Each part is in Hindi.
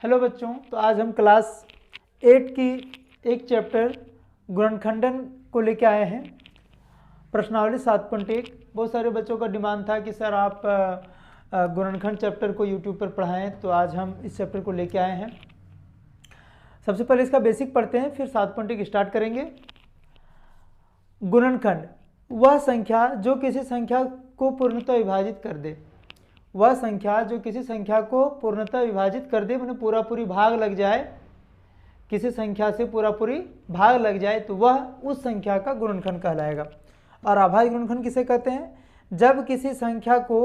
हेलो बच्चों, तो आज हम क्लास 8 की एक चैप्टर गुणनखंडन को लेके आए हैं। प्रश्नावली 7.1। बहुत सारे बच्चों का डिमांड था कि सर आप गुणनखंड चैप्टर को यूट्यूब पर पढ़ाएं, तो आज हम इस चैप्टर को लेके आए हैं। सबसे पहले इसका बेसिक पढ़ते हैं, फिर 7.1 स्टार्ट करेंगे। गुणनखंड वह संख्या जो किसी संख्या को पूर्णतः विभाजित कर दे। वह संख्या जो किसी संख्या को पूर्णतः विभाजित कर दे, मतलब पूरा पूरी भाग लग जाए, किसी संख्या से पूरा पूरी भाग लग जाए, तो वह उस संख्या का गुणनखंड कहलाएगा। और अभाज्य गुणनखंड किसे कहते हैं? जब किसी संख्या को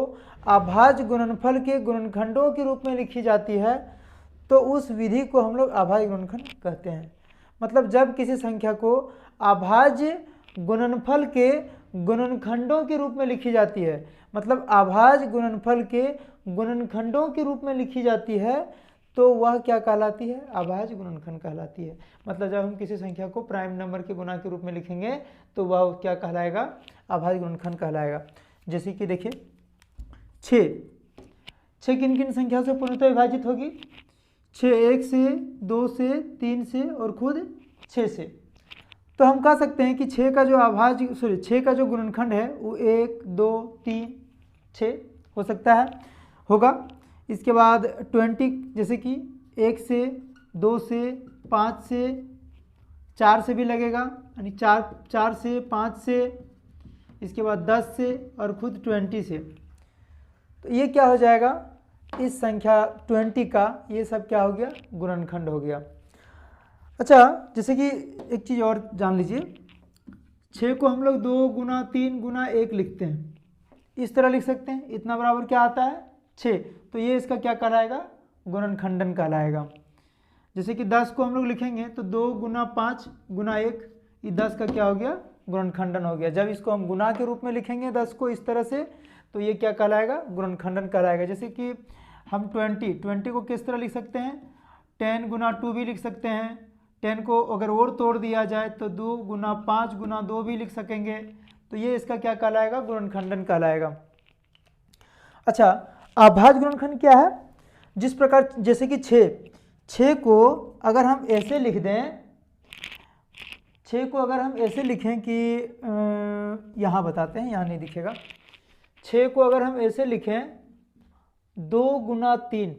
अभाज्य गुणनफल के गुणनखंडों के रूप में लिखी जाती है तो उस विधि को हम लोग अभाज्य गुणनखंड कहते हैं। मतलब जब किसी संख्या को अभाज्य गुणनफल के गुणनखंडों के रूप में लिखी जाती है, मतलब अभाज्य गुणनफल के गुणनखंडों के रूप में लिखी जाती है, तो वह क्या कहलाती है? अभाज्य गुणनखंड कहलाती है। मतलब जब हम किसी संख्या को प्राइम नंबर के गुणा के रूप में लिखेंगे तो वह क्या कहलाएगा? अभाज्य गुणनखंड कहलाएगा। जैसे कि देखिए 6 किन किन संख्या से पूर्णतः विभाजित होगी? 6 1 से, 2 से, 3 से और खुद 6 से। तो हम कह सकते हैं कि 6 का जो गुणनखंड है वो 1 2 3 6 हो सकता है, होगा। इसके बाद 20, जैसे कि 1 से, 2 से, 5 से, 4 से भी लगेगा, यानी 4 से, 5 से, इसके बाद 10 से और खुद 20 से। तो ये क्या हो जाएगा? इस संख्या 20 का ये सब क्या हो गया? गुणनखंड हो गया। अच्छा, जैसे कि एक चीज़ और जान लीजिए, 6 को हम लोग 2 गुना 3 गुना 1 लिखते हैं, इस तरह लिख सकते हैं। इतना बराबर क्या आता है? 6। तो ये इसका क्या कहलाएगा? गुणनखंडन कहलाएगा। जैसे कि 10 को हम लोग लिखेंगे तो 2 गुना 5 गुना 1, ये 10 का क्या हो गया? गुणनखंडन हो गया। जब इसको हम गुना के रूप में लिखेंगे 10 को इस तरह से, तो ये क्या कहलाएगा? गुणनखंडन कहलाएगा। जैसे कि हम 20 को किस तरह लिख सकते हैं? 10 गुना 2 भी लिख सकते हैं। 10 को अगर और तोड़ दिया जाए तो 2 गुना 5 गुना 2 भी लिख सकेंगे। तो ये इसका क्या कहलाएगा? गुणनखंडन कहलाएगा। अच्छा, अभाज्य गुणनखंड क्या है? जिस प्रकार, जैसे कि 6 को अगर हम ऐसे लिख दें, 6 को अगर हम ऐसे लिखें कि यहाँ बताते हैं, यहाँ नहीं दिखेगा। 6 को अगर हम ऐसे लिखें 2 गुना 3,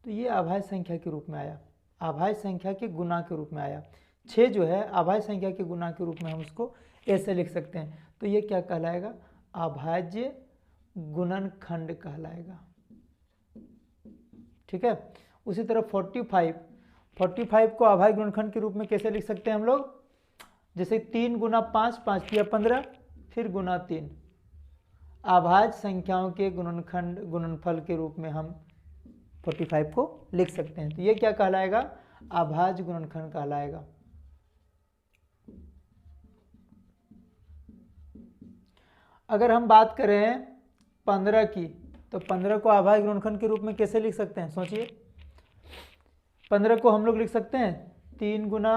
तो ये अभाज्य संख्या के रूप में आया, अभाज्य संख्या के गुना के रूप में आया। 6 जो है अभाज्य संख्या के गुना के रूप में हम उसको ऐसे लिख सकते हैं, तो ये क्या कहलाएगा? अभाज्य गुणनखंड कहलाएगा। ठीक है। उसी तरह 45 को अभाज्य गुणनखंड के रूप में कैसे लिख सकते हैं हम लोग? जैसे 3 गुना 5, 5 तिया 15, फिर गुना 3, अभाज्य संख्याओं के गुणनफल के रूप में हम 45 को लिख सकते हैं। तो ये क्या कहलाएगा? अभाज्य गुणनखंड कहलाएगा। अगर हम बात करें 15 की, तो 15 को अभाज्य गुणनखंड के रूप में कैसे लिख सकते हैं? सोचिए, 15 को हम लोग लिख सकते हैं 3 गुना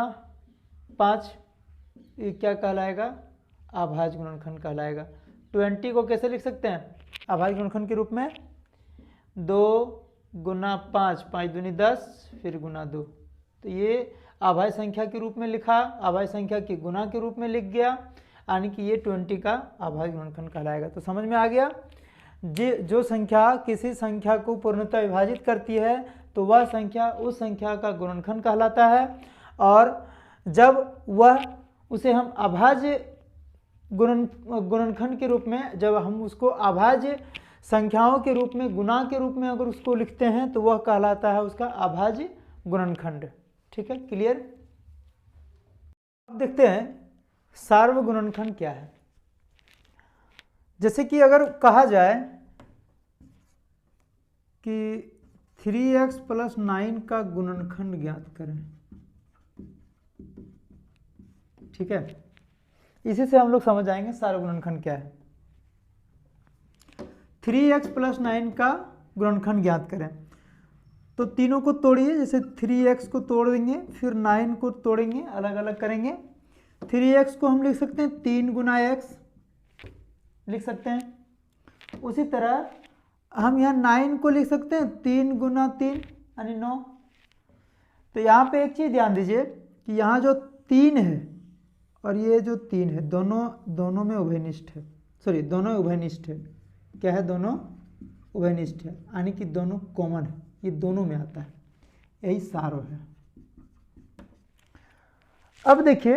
5, ये क्या कहलाएगा? अभाज्य गुणनखंड कहलाएगा। 20 को कैसे लिख सकते हैं अभाज्य गुणनखंड के रूप में? 2 गुना 5, 5 दूनी 10, फिर गुना 2। तो ये अभाज्य संख्या के रूप में लिखा, अभाज्य संख्या के गुना के रूप में लिख गया, यानी कि ये 20 का अभाज्य गुणनखंड कहलाएगा। तो समझ में आ गया? जो संख्या किसी संख्या को पूर्णतः विभाजित करती है तो वह संख्या उस संख्या का गुणनखंड कहलाता है, और जब वह उसे हम अभाज्य गुणनखंड के रूप में, जब हम उसको अभाज्य संख्याओं के रूप में, गुना के रूप में अगर उसको लिखते हैं तो वह कहलाता है उसका अभाज्य गुणनखंड। ठीक है, क्लियर? अब देखते हैं सार्वगुणनखंड क्या है। जैसे कि अगर कहा जाए कि 3x + 9 का गुणनखंड ज्ञात करें, ठीक है, इसी से हम लोग समझ आएंगे सार्वगुणनखंड क्या है। 3x + 9 का गुणनखंड ज्ञात करें, तो तीनों को तोड़िए। जैसे 3x को तोड़ देंगे, फिर 9 को तोड़ेंगे, अलग अलग करेंगे। 3x को हम लिख सकते हैं 3 गुना x लिख सकते हैं। उसी तरह हम यहाँ 9 को लिख सकते हैं 3 गुना 3 यानी 9। तो यहाँ पे एक चीज़ ध्यान दीजिए कि यहाँ जो 3 है और ये जो 3 है दोनों में उभयनिष्ठ है, सॉरी दोनों उभयनिष्ठ है। क्या है? दोनों उभयनिष्ठ है, यानी कि दोनों कॉमन है, ये दोनों में आता है, यही सारो है। अब देखिए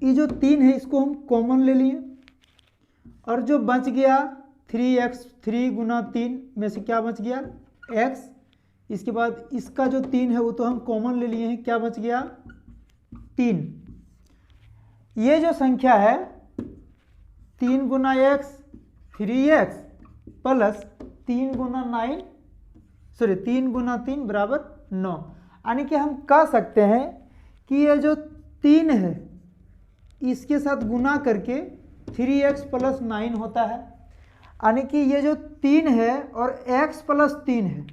ये जो 3 है इसको हम कॉमन ले लिए और जो बच गया 3x, 3 गुना 3 में से क्या बच गया? x। इसके बाद इसका जो 3 है वो तो हम कॉमन ले लिए हैं, क्या बच गया? 3। ये जो संख्या है 3 गुना x 3x प्लस 3 गुना 9, सॉरी 3 गुना 3 बराबर 9, यानी कि हम कह सकते हैं कि ये जो 3 है इसके साथ गुना करके 3x प्लस 9 होता है, यानी कि ये जो 3 है और x प्लस 3 है,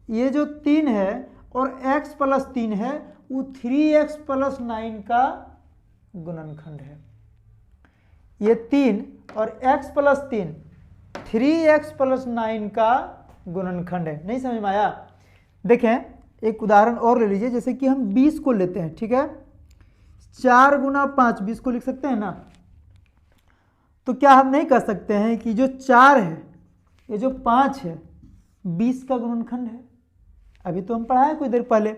ये जो 3 है और x प्लस 3 है वो 3x प्लस 9 का गुणनखंड है। ये 3 और x प्लस 3 3x प्लस 9 का गुणनखंड है। नहीं समझ में आया? देखें एक उदाहरण और ले लीजिए, जैसे कि हम 20 को लेते हैं, ठीक है? 4 गुना 5 20 को लिख सकते हैं ना। तो क्या हम नहीं कह सकते हैं कि जो 4 है ये जो 5 है 20 का गुणनखंड है? अभी तो हम पढ़ाए कुछ देर पहले।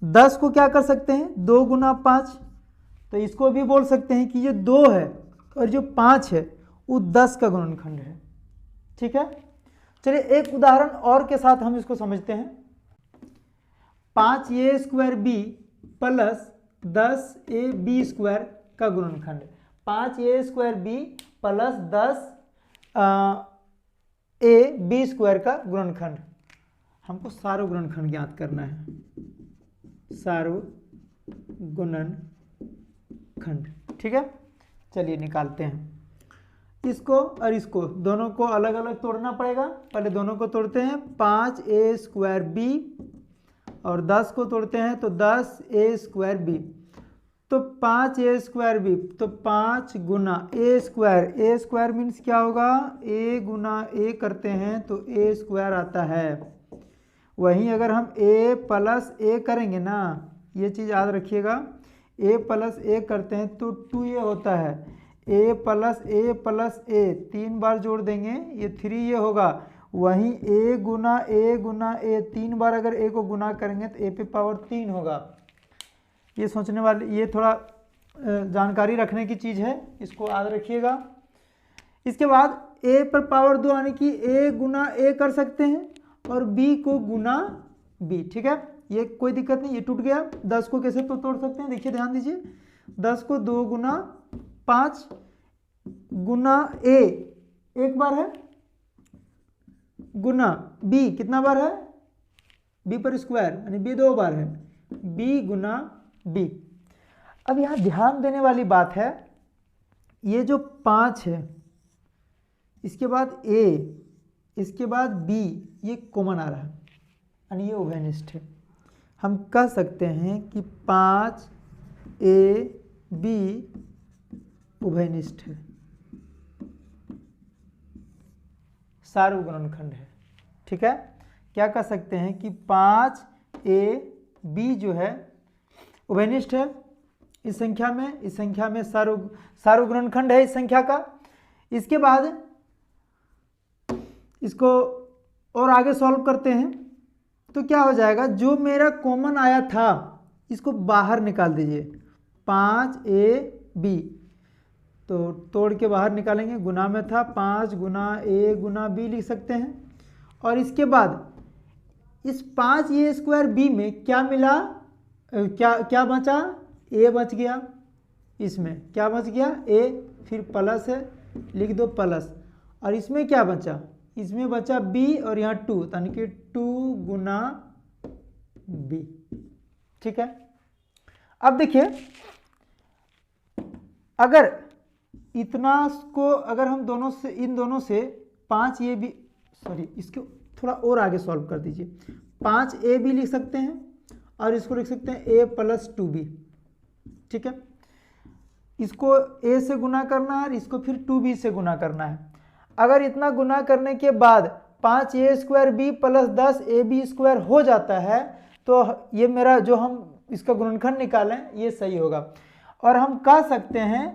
10 को क्या कर सकते हैं? 2 गुना 5, तो इसको भी बोल सकते हैं कि ये 2 है और जो 5 है वो 10 का गुणनखंड है। ठीक है, चलिए एक उदाहरण और के साथ हम इसको समझते हैं। 5a² प्लस 10ab² का गुणनखंड। 5a² प्लस 10ab² का गुणनखंड। हमको सारो गुणनखंड ज्ञात करना है, सारो गुणनखंड। ठीक है, चलिए निकालते हैं। इसको और इसको दोनों को अलग अलग तोड़ना पड़ेगा। पहले दोनों को तोड़ते हैं, 5a² और 10 को तोड़ते हैं तो 10a²b। तो 5a²b तो 5 गुना a² मीन्स क्या होगा? a गुना a करते हैं तो a² आता है। वहीं अगर हम a प्लस a करेंगे ना, ये चीज़ याद रखिएगा, a प्लस a करते हैं तो 2a होता है। a प्लस a 3 बार जोड़ देंगे ये 3a होगा। वहीं a गुना a 3 बार अगर a को गुना करेंगे तो a पे पावर 3 होगा। ये सोचने वाली, ये थोड़ा जानकारी रखने की चीज़ है, इसको याद रखिएगा। इसके बाद a पर पावर 2 यानी कि a गुना a कर सकते हैं और b को गुना b। ठीक है, ये कोई दिक्कत नहीं, ये टूट गया। 10 को कैसे तो तोड़ सकते हैं, देखिए ध्यान दीजिए। 10 को 2 गुना 5 गुना a एक बार है, गुना b कितना बार है? b पर स्क्वायर यानी b 2 बार है, b गुना b। अब यहाँ ध्यान देने वाली बात है, ये जो 5 है इसके बाद a इसके बाद b ये कॉमन आ रहा है यानी ये उभयनिष्ठ है। हम कह सकते हैं कि 5ab उभयनिष्ठ है, सारो गुणनखंड है। ठीक है, क्या कह सकते हैं कि 5ab जो है उभयनिष्ठ है इस संख्या में सारो गुणनखंड है इस संख्या का। इसके बाद इसको और आगे सॉल्व करते हैं तो क्या हो जाएगा? जो मेरा कॉमन आया था इसको बाहर निकाल दीजिए, 5ab तो तोड़ के बाहर निकालेंगे, गुना में था 5 गुना a गुना b लिख सकते हैं। और इसके बाद इस 5a² में क्या मिला? क्या बचा? a बच गया। इसमें क्या बच गया? a, फिर प्लस है, लिख दो प्लस। और इसमें क्या बचा? इसमें बचा b और यहाँ 2 यानी कि 2 गुना b। ठीक है, अब देखिए अगर इतना को अगर हम दोनों से इन दोनों से 5ab सॉरी इसको थोड़ा और आगे सॉल्व कर दीजिए। 5ab लिख सकते हैं और इसको लिख सकते हैं a प्लस 2b। ठीक है, इसको a से गुना करना है और इसको फिर 2b से गुना करना है। अगर इतना गुना करने के बाद 5a² प्लस 10ab² हो जाता है तो ये मेरा जो हम इसका गुणनखंड निकालें ये सही होगा। और हम कह सकते हैं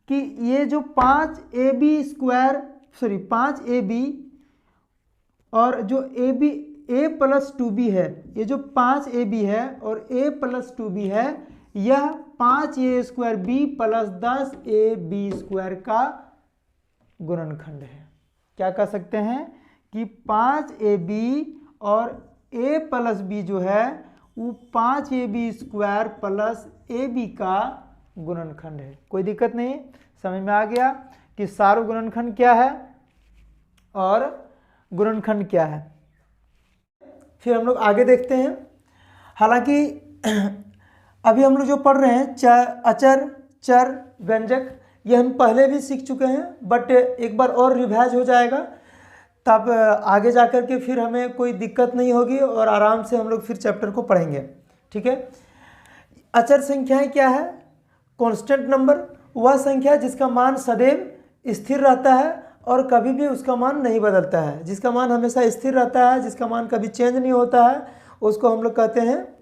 कि ये जो 5ab और जो a प्लस 2b है, ये जो 5ab है और a प्लस 2b है, यह 5a² प्लस 10ab² का गुणनखंड है। क्या कह सकते हैं कि 5ab और a प्लस b जो है वो 5ab² प्लस ab का गुणनखंड है। कोई दिक्कत नहीं, समझ में आ गया कि सार्वगुणनखंड क्या है और गुणनखंड क्या है। फिर हम लोग आगे देखते हैं। हालांकि अभी हम लोग जो पढ़ रहे हैं अचर, चर, व्यंजक, ये हम पहले भी सीख चुके हैं, बट एक बार और रिवाइज हो जाएगा, तब आगे जाकर के फिर हमें कोई दिक्कत नहीं होगी और आराम से हम लोग फिर चैप्टर को पढ़ेंगे। ठीक है। अचर संख्याएं क्या है? कांस्टेंट नंबर, वह संख्या जिसका मान सदैव स्थिर रहता है और कभी भी उसका मान नहीं बदलता है, जिसका मान हमेशा स्थिर रहता है, जिसका मान कभी चेंज नहीं होता है, उसको हम लोग कहते हैं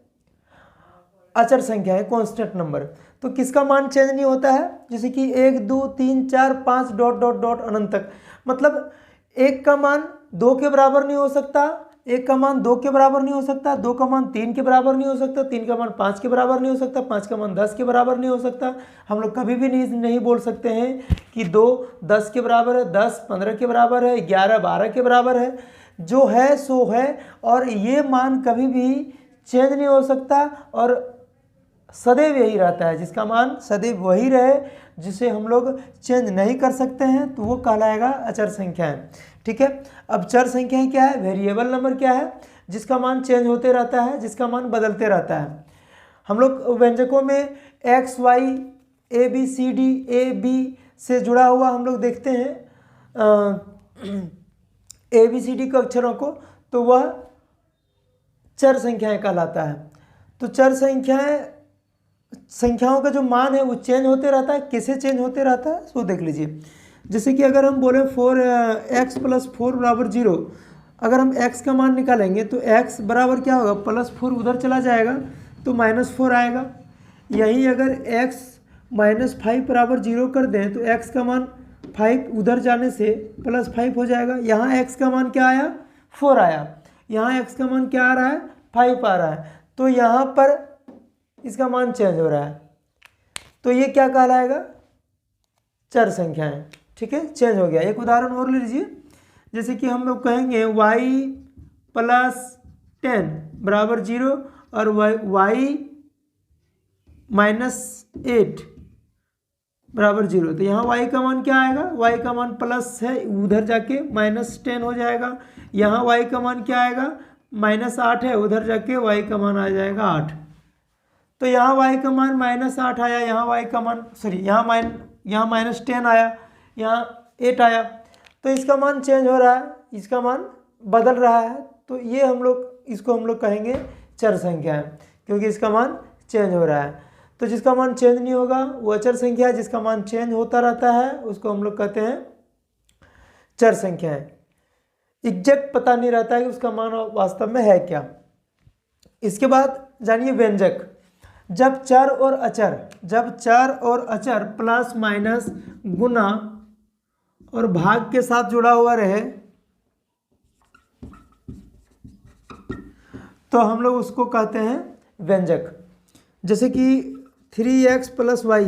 अचर संख्या है, कांस्टेंट नंबर। तो किसका मान चेंज नहीं होता है? जैसे कि 1 2 3 4 5 डॉट डॉट डॉट अनंत तक, मतलब 1 का मान 2 के बराबर नहीं हो सकता, 1 का मान 2 के बराबर नहीं हो सकता, 2 का मान 3 के बराबर नहीं हो सकता, 3 का मान 5 के बराबर नहीं हो सकता, 5 का मान 10 के बराबर नहीं हो सकता। हम लोग कभी भी नहीं बोल सकते हैं कि 2 10 के बराबर है, 10 15 के बराबर है, 11 12 के बराबर है। जो है सो है, और ये मान कभी भी चेंज नहीं हो सकता और सदैव यही रहता है। जिसका मान सदैव वही रहे, जिसे हम लोग चेंज नहीं कर सकते हैं, तो वो कहलाएगा अचर संख्याएं। ठीक है। अब चर संख्याएं क्या है? वेरिएबल नंबर क्या है? जिसका मान चेंज होते रहता है, जिसका मान बदलते रहता है। हम लोग व्यंजकों में x y a b c d a b से जुड़ा हुआ हम लोग देखते हैं a b c d के अक्षरों को, तो वह चर संख्याएं कहलाता है। तो चर संख्याओं का जो मान है वो चेंज होते रहता है। कैसे चेंज होते रहता है वो देख लीजिए। जैसे कि अगर हम बोले 4x + 4 = 0, अगर हम x का मान निकालेंगे तो x बराबर क्या होगा? +4 उधर चला जाएगा तो -4 आएगा। यही अगर x - 5 = 0 कर दें तो x का मान 5 उधर जाने से +5 हो जाएगा। यहाँ x का मान क्या आया? 4 आया। यहाँ x का मान क्या आ रहा है? 5 आ रहा है। तो यहाँ पर इसका मान चेंज हो रहा है, तो ये क्या कहलाएगा? चर संख्याएं। ठीक है, चेंज हो गया। एक उदाहरण और ले लीजिए। जैसे कि हम लोग कहेंगे y + 10 = 0 और y - 8 = 0, तो यहाँ y का मान क्या आएगा? y का मान प्लस है, उधर जाके -10 हो जाएगा। यहाँ y का मान क्या आएगा? -8 है, उधर जाके y का मान आ जाएगा 8। तो यहाँ y का मान -8 आया, यहाँ y का मान यहाँ -10 आया, यहाँ 8 आया। तो इसका मान चेंज हो रहा है, इसका मान बदल रहा है। तो ये इसको हम लोग कहेंगे चर संख्या है, क्योंकि इसका मान चेंज हो रहा है। तो जिसका मान चेंज नहीं होगा वो अचर संख्या है, जिसका मान चेंज होता रहता है उसको हम लोग कहते हैं चर संख्या है। एग्जैक्ट पता नहीं रहता है कि उसका मान वास्तव में है क्या। इसके बाद जानिए व्यंजक। जब चर और अचर प्लस माइनस गुना और भाग के साथ जुड़ा हुआ रहे तो हम लोग उसको कहते हैं व्यंजक। जैसे कि 3x + y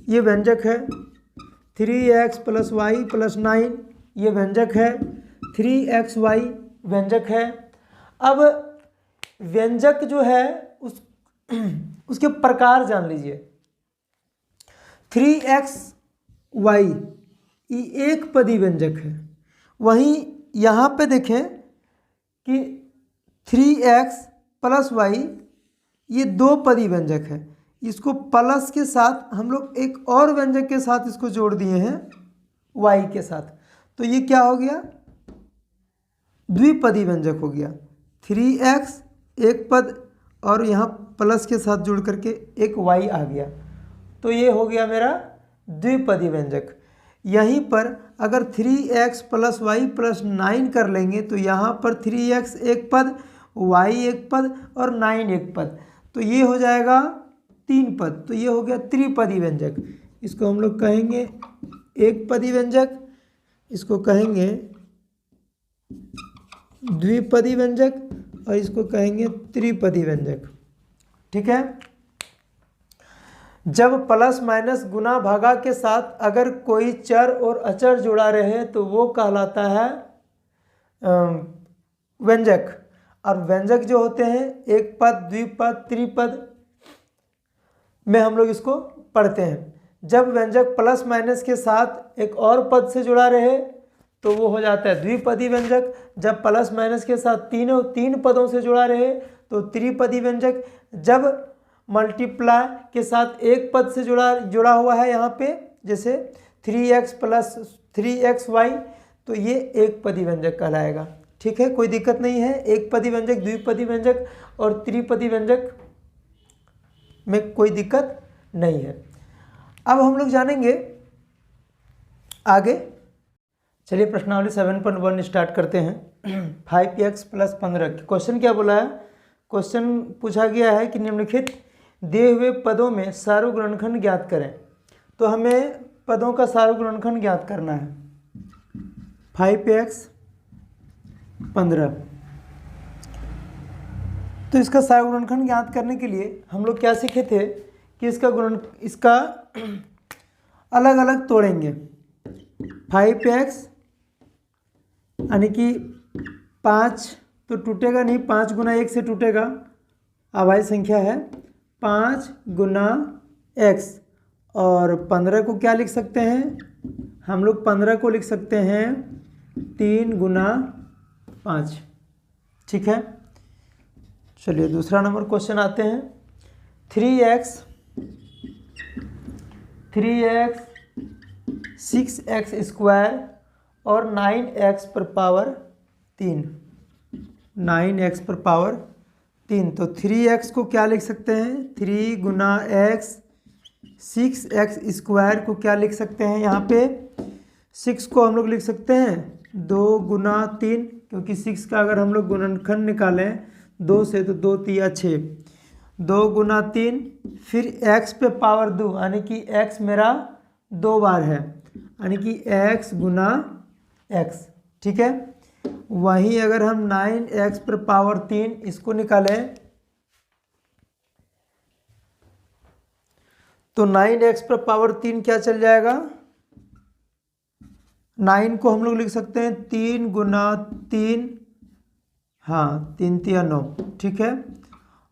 ये व्यंजक है, 3x + y + 9 ये व्यंजक है, 3xy व्यंजक है। अब व्यंजक जो है उसके प्रकार जान लीजिए। 3xy ये एक पदी व्यंजक है। वहीं यहाँ पे देखें कि 3x + y ये 2 पदी व्यंजक है। इसको प्लस के साथ हम लोग एक और व्यंजक के साथ इसको जोड़ दिए हैं y के साथ, तो ये क्या हो गया? द्विपदी व्यंजक हो गया। 3x एक पद और यहाँ प्लस के साथ जुड़ करके एक y आ गया, तो ये हो गया मेरा द्विपदी व्यंजक। यहीं पर अगर 3x + y + 9 कर लेंगे तो यहाँ पर 3x एक पद, y एक पद और 9 एक पद, तो ये हो जाएगा 3 पद, तो ये हो गया त्रिपदी व्यंजक। इसको हम लोग कहेंगे एक पदी व्यंजक, इसको कहेंगे द्विपदी व्यंजक और इसको कहेंगे त्रिपदी व्यंजक। ठीक है। जब प्लस माइनस गुना भागा के साथ अगर कोई चर और अचर जुड़ा रहे तो वो कहलाता है व्यंजक। और व्यंजक जो होते हैं एक पद, द्विपद, त्रिपद में हम लोग इसको पढ़ते हैं। जब व्यंजक प्लस माइनस के साथ एक और पद से जुड़ा रहे तो वो हो जाता है द्विपदी व्यंजक। जब प्लस माइनस के साथ तीन पदों से जुड़ा रहे तो त्रिपदी व्यंजक। जब मल्टीप्लाई के साथ एक पद से जुड़ा हुआ है यहाँ पे, जैसे 3x प्लस 3xy, तो ये एक पदी व्यंजक कहलाएगा। ठीक है, कोई दिक्कत नहीं है। एक पदी व्यंजक, द्विपदी व्यंजक और त्रिपदी व्यंजक में कोई दिक्कत नहीं है। अब हम लोग जानेंगे आगे। चलिए प्रश्नावली 7.1 स्टार्ट करते हैं। 5x प्लस 15, क्वेश्चन क्या बोला है? क्वेश्चन पूछा गया है कि निम्नलिखित दिए हुए पदों में सारू गुणनखंड ज्ञात करें। तो हमें पदों का सारू गुणनखंड ज्ञात करना है। 5x 15, तो इसका सारू गुणनखंड ज्ञात करने के लिए हम लोग क्या सीखे थे कि इसका अलग अलग तोड़ेंगे। 5x यानी कि 5 तो टूटेगा नहीं, 5 गुना 1 से टूटेगा, अभाज्य संख्या है, 5 गुना x। और 15 को क्या लिख सकते हैं हम लोग? 15 को लिख सकते हैं 3 गुना 5। ठीक है, चलिए दूसरा नंबर क्वेश्चन आते हैं। 3x 6x स्क्वायर और 9x पर पावर 3, 9x पर पावर 3। तो 3x को क्या लिख सकते हैं? 3 गुना x। 6x स्क्वायर को क्या लिख सकते हैं? यहाँ पे 6 को हम लोग लिख सकते हैं 2 गुना 3, क्योंकि 6 का अगर हम लोग गुणनखंड निकालें 2 से तो 2 तिया 6, 2 गुना 3, फिर x पे पावर 2, यानी कि x मेरा 2 बार है, यानी कि x गुना x। ठीक है, वहीं अगर हम 9x पर पावर 3 इसको निकालें तो 9x पर पावर 3 क्या चल जाएगा? 9 को हम लोग लिख सकते हैं 3 गुना 3, हाँ 3 तिया 9। ठीक है,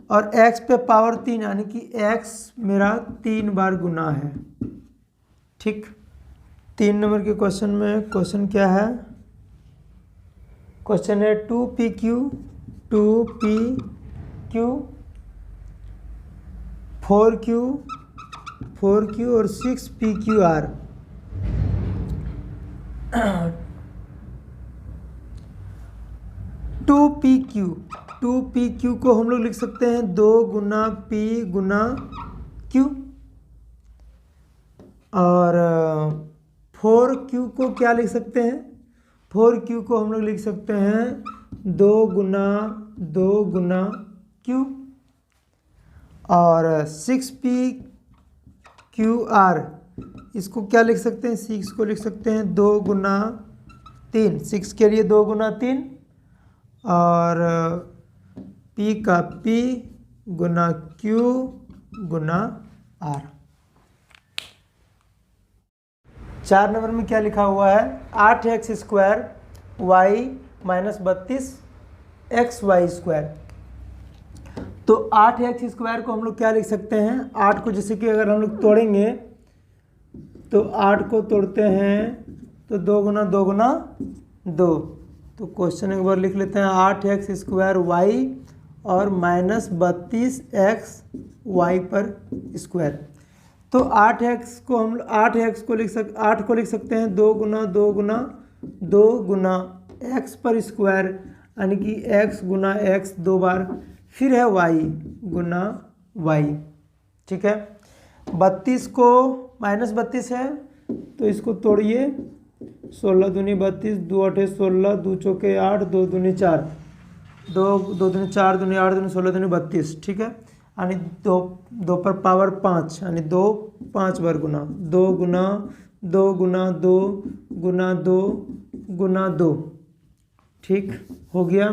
और x पे पावर 3 यानी कि x मेरा 3 बार गुना है। ठीक, 3 नंबर के क्वेश्चन में क्वेश्चन क्या है? क्वेश्चन है 2pq 4q और 6pqr। 2pq को हम लोग लिख सकते हैं 2 गुना p गुना q, और 4q को क्या लिख सकते हैं? 4q को हम लोग लिख सकते हैं 2 गुना q, और 6pqr इसको क्या लिख सकते हैं? 6 को लिख सकते हैं 2 गुना 3, 6 के लिए 2 गुना 3, और p का p गुना q गुना r। 4 नंबर में क्या लिखा हुआ है? 8x square y minus 32 xy square. तो 8x स्क्वायर को हम लोग क्या लिख सकते हैं? 8 को जैसे कि अगर हम लोग तोड़ेंगे तो 8 को तोड़ते हैं तो 2 गुना 2, तो क्वेश्चन एक बार लिख लेते हैं 8x स्क्वायर y और माइनस 32x y पर स्क्वायर। तो 8x को हम 8 को लिख सकते हैं 2 गुना x पर स्क्वायर, यानी कि x गुना x 2 बार, फिर है y गुना y। ठीक है, 32 को माइनस 32 है तो इसको तोड़िए, 16 दूनी 32, 2 8 16, 2 चौके 8, 2 दूनी 4, दो दूनी 4, दूनी 8, दूनी 16, दूनी 32, ठीक है। यानी दो पर पावर 5, यानी 2 5 बार गुना, 2 गुना 2 गुना 2 गुना 2 गुना 2, ठीक हो गया।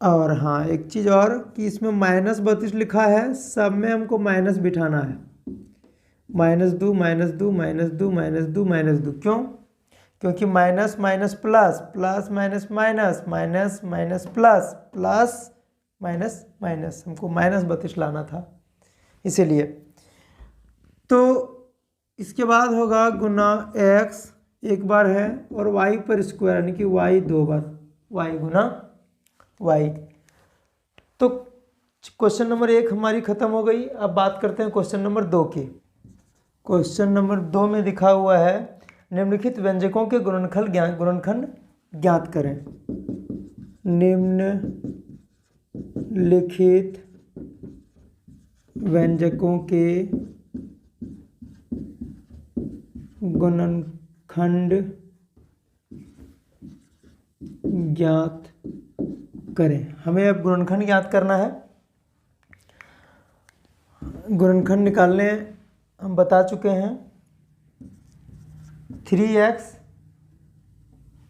और हाँ एक चीज़ और कि इसमें -32 लिखा है, सब में हमको माइनस बिठाना है, -2 -2 -2 -2 -2, क्यों? क्योंकि minus minus plus, plus minus minus, minus minus plus, plus minus minus, हमको -32 लाना था इसीलिए। तो इसके बाद होगा गुना x एक बार है, और y पर स्क्वायर यानी कि y 2 बार, y गुना y। तो क्वेश्चन नंबर 1 हमारी खत्म हो गई। अब बात करते हैं क्वेश्चन नंबर 2 की। क्वेश्चन नंबर 2 में लिखा हुआ है निम्नलिखित व्यंजकों के गुणनखंड ज्ञात करें। निम्नलिखित व्यंजकों के गुणनखंड ज्ञात करें। हमें अब गुणनखंड ज्ञात करना है। गुणनखंड निकालने हम बता चुके हैं, 3x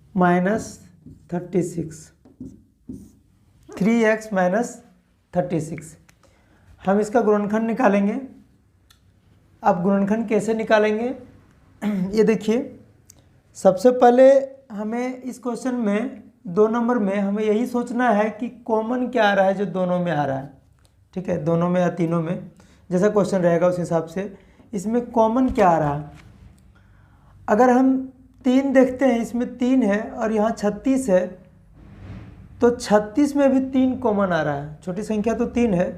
- 36, 3x - 36। हम इसका गुणनखंड निकालेंगे। अब गुणनखंड कैसे निकालेंगे ये देखिए। सबसे पहले हमें इस क्वेश्चन में 2 नंबर में हमें यही सोचना है कि कॉमन क्या आ रहा है जो दोनों में आ रहा है, ठीक है, दोनों में या तीनों में, जैसा क्वेश्चन रहेगा उस हिसाब से इसमें कॉमन क्या आ रहा है। अगर हम 3 देखते हैं, इसमें 3 है और यहाँ 36 है, तो 36 में भी 3 कॉमन आ रहा है। छोटी संख्या तो 3 है,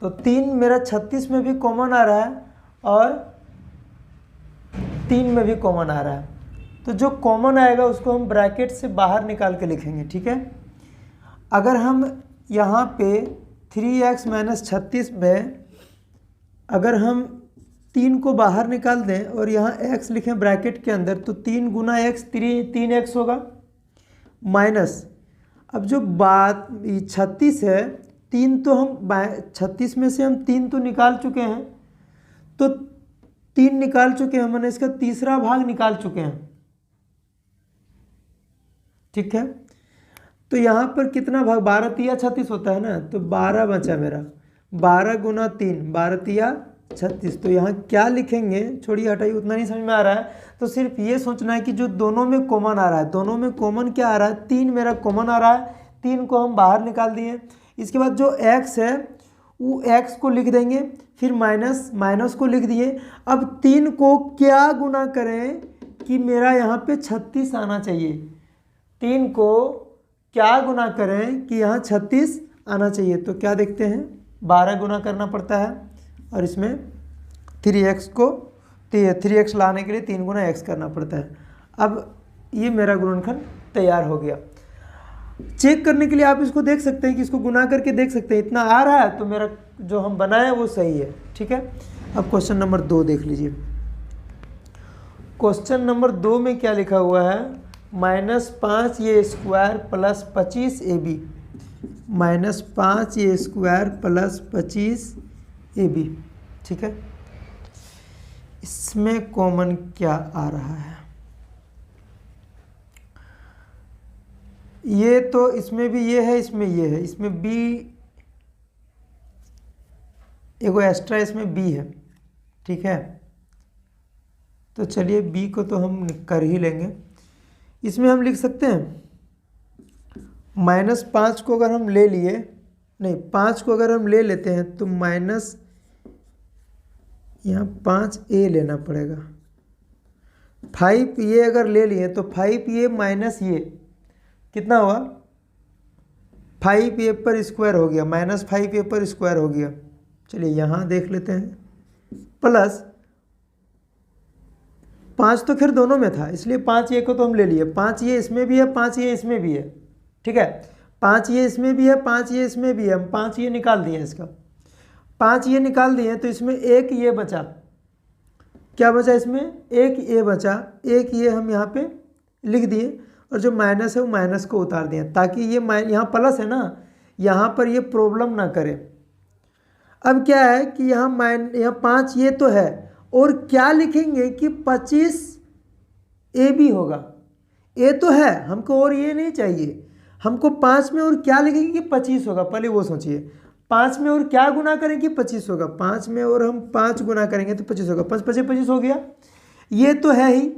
तो 3 मेरा 36 में भी कॉमन आ रहा है और 3 में भी कॉमन आ रहा है। तो जो कॉमन आएगा उसको हम ब्रैकेट से बाहर निकाल के लिखेंगे, ठीक है। अगर हम यहाँ पे 3x - 36 में अगर हम 3 को बाहर निकाल दें और यहाँ x लिखें ब्रैकेट के अंदर, तो 3 गुना x 3x होगा, माइनस अब जो बात 36 है, 3 तो हम 36 में से हम 3 तो निकाल चुके हैं, तो 3 निकाल चुके हैं, मैंने इसका तीसरा भाग निकाल चुके हैं, ठीक है। तो यहाँ पर कितना भाग, 12 तिया 36 होता है ना, तो 12 बचा मेरा, 12 गुना 3, 12 तिया 36। तो यहाँ क्या लिखेंगे, छोड़िए हटाइए, उतना नहीं समझ में आ रहा है। तो सिर्फ ये सोचना है कि जो दोनों में कॉमन आ रहा है, दोनों में कॉमन क्या आ रहा है, 3 मेरा कॉमन आ रहा है, 3 को हम बाहर निकाल दिए। इसके बाद जो x है वो x को लिख देंगे, फिर माइनस को लिख दिए। अब 3 को क्या गुना करें कि मेरा यहाँ पे 36 आना चाहिए, 3 को क्या गुना करें कि यहाँ 36 आना चाहिए। तो क्या देखते हैं, 12 गुना करना पड़ता है और इसमें 3x लाने के लिए 3 गुना x करना पड़ता है। अब ये मेरा गुणनखंड तैयार हो गया। चेक करने के लिए आप इसको देख सकते हैं कि इसको गुना करके देख सकते हैं, इतना आ रहा है तो मेरा जो हम बनाए वो सही है, ठीक है। अब क्वेश्चन नंबर 2 देख लीजिए। क्वेश्चन नंबर 2 में क्या लिखा हुआ है, -5a² + 25ab, -5a² + 25ab, ठीक है। इसमें कॉमन क्या आ रहा है, ये तो इसमें भी ये है, इसमें ये है, इसमें b एगो एक्स्ट्रा, इसमें b है, ठीक है। तो चलिए b को तो हम कर ही लेंगे। इसमें हम लिख सकते हैं -5 को अगर हम ले लिए, नहीं 5 को अगर हम ले लेते हैं तो माइनस यहाँ 5a लेना पड़ेगा। 5a अगर ले लिए तो 5a माइनस ये कितना हुआ, 5a पर स्क्वायर हो गया, -5a पर स्क्वायर हो गया। चलिए यहाँ देख लेते हैं, प्लस 5 तो खैर दोनों में था, इसलिए 5a को तो हम ले लिए, 5a इसमें भी है, 5a इसमें भी है, ठीक है। 5a इसमें भी है, 5a इसमें भी है, हम 5a निकाल दिए इसका, 5a निकाल दिए तो इसमें एक ये बचा, क्या बचा इसमें, एक a बचा, एक ये हम यहाँ पे लिख दिए। और जो माइनस है वो माइनस को उतार दिए, ताकि ये यहाँ प्लस है ना, यहाँ पर ये प्रॉब्लम ना करे। अब क्या है कि यहाँ 5 ये तो है, और क्या लिखेंगे कि 25 ए बी होगा। ए तो है हमको, और ये नहीं चाहिए हमको। 5 में और क्या लिखेंगे कि 25 होगा, पहले वो सोचिए। 5 में और क्या गुना करेंगे कि 25 होगा। 5 में और हम 5 गुना करेंगे तो 25 होगा। 5 5 25 हो गया। ये तो है ही,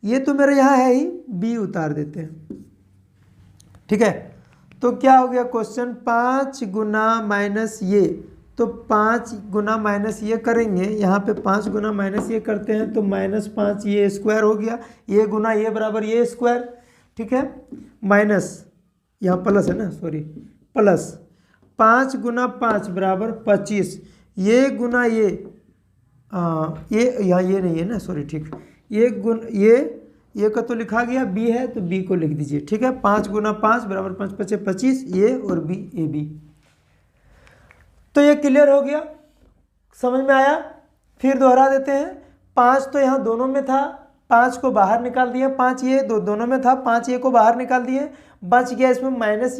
ये तो मेरा यहाँ है ही, बी उतार देते हैं। ठीक है, तो क्या हो गया क्वेश्चन, 5 गुना माइनस ये, तो 5 गुना माइनस ये करेंगे, यहाँ पे 5 गुना माइनस ये करते हैं तो -5 ये स्क्वायर हो गया, ये गुना ये बराबर ये स्क्वायर। ठीक है, माइनस यहाँ प्लस है ना, सॉरी प्लस 5 गुना 5 बराबर 25, ये गुना ये यहाँ ये नहीं है ना, सॉरी ठीक, ये गुण ये का तो लिखा गया, बी है तो बी को लिख दीजिए। ठीक है, 5 गुना 5 बराबर 5 5 25, ये और बी ए बी। तो ये क्लियर हो गया, समझ में आया। फिर दोहरा देते हैं। 5 तो यहाँ दोनों में था, 5 को बाहर निकाल दिया, 5 ये दोनों में था, 5 ये को बाहर निकाल दिए, बच गया इसमें माइनस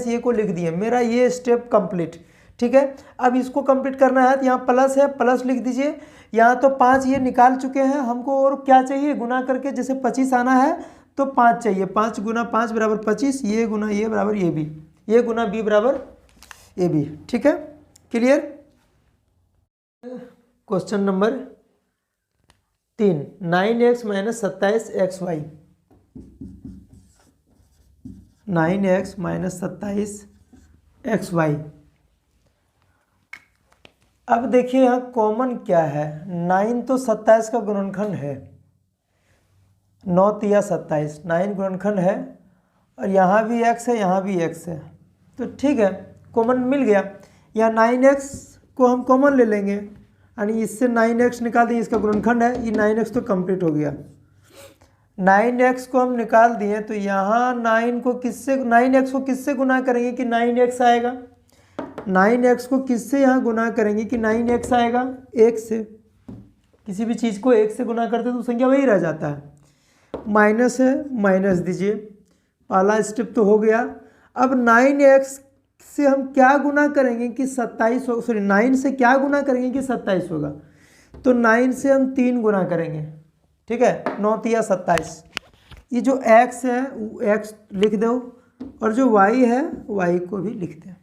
ये को लिख दिए। मेरा ये स्टेप कंप्लीट। ठीक है, अब इसको कंप्लीट करना है तो यहाँ प्लस है, प्लस लिख दीजिए। यहाँ तो 5 ये निकाल चुके हैं, हमको और क्या चाहिए, गुना करके जैसे 25 आना है तो 5 चाहिए। 5 गुना 5 बराबर 25, ये गुना ये बराबर ये बी, ये गुना बी बराबर ए बी। ठीक है, clear. Question number 3, 9x minus 27xy, 9x minus 27xy। अब देखिए यहाँ कॉमन क्या है, 9 तो 27 का गुणनखंड है, 9 तिया 27, 9 गुणनखंड है, और यहाँ भी x है, यहाँ भी x है, तो ठीक है कॉमन मिल गया। यहाँ 9x को हम कॉमन ले लेंगे, यानी इससे 9x निकाल देंगे, इसका गुणनखंड है, ये 9x तो कंप्लीट हो गया। 9x को हम निकाल दिए तो यहाँ 9x को किससे गुना करेंगे कि 9x आएगा। 9x को किससे यहाँ गुना करेंगे कि 9x आएगा, 1 से। किसी भी चीज़ को 1 से गुना करते तो संख्या वही रह जाता है। माइनस है, माइनस दीजिए, पहला स्टेप तो हो गया। अब 9x से हम क्या गुना करेंगे कि 27 होगा, सॉरी 9 से क्या गुना करेंगे कि 27 होगा, तो 9 से हम 3 गुना करेंगे। ठीक है, 9 तिया 27। ये जो x है वो x लिख दो, और जो y है y को भी लिख दें।